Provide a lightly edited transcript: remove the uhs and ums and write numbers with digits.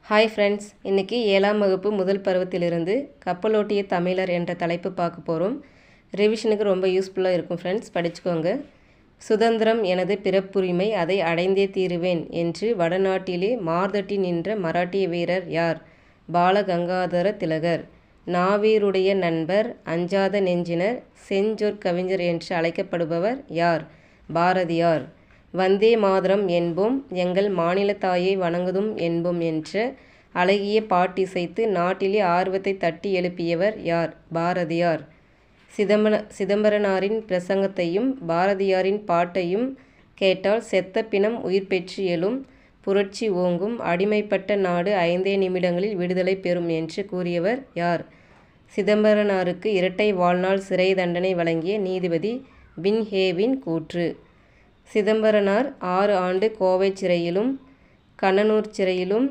Hi friends, இன்றைக்கி 7ஆம் வகுப்பு முதல் பருவத்திலிருந்து கப்பலோட்டிய தமிழர் என்ற தலைப்பு பார்க்க போகிறோம். ரிவிஷனுக்கு ரொம்ப யூஸ்ஃபுல்லாக இருக்கும் ஃப்ரெண்ட்ஸ், படிச்சுக்கோங்க. சுதந்திரம் எனது பிறப்புரிமை, அதை அடைந்தே தீருவேன் என்று வடநாட்டிலே மார்தட்டி நின்ற மராட்டிய வீரர் யார்? பாலகங்காதர திலகர். நாவீருடைய நண்பர், அஞ்சாத நெஞ்சினர், செஞ்சொற்கவிஞர் என்று அழைக்கப்படுபவர் யார்? பாரதியார். வந்தே மாதரம் என்போம், எங்கள் மாநிலத்தாயை வணங்குதும் என்போம் என்ற அழகிய பாட்டிசைத்து நாட்டிலே ஆர்வத்தை தட்டி எழுப்பியவர் யார்? பாரதியார். சிதம்பரனாரின் பிரசங்கத்தையும் பாரதியாரின் பாட்டையும் கேட்டால் செத்த பிணம் உயிர் பெற்று எழும், புரட்சி ஓங்கும், அடிமைப்பட்ட நாடு 5 நிமிடங்களில் விடுதலை பெறும் என்று கூறியவர் யார்? சிதம்பரனாருக்கு இரட்டை வாழ்நாள் சிறை தண்டனை வழங்கிய நீதிபதி பின்ஹேவின் கூற்று. சிதம்பரனார் 6 ஆண்டு கோவை சிறையிலும் கண்ணனூர் சிறையிலும்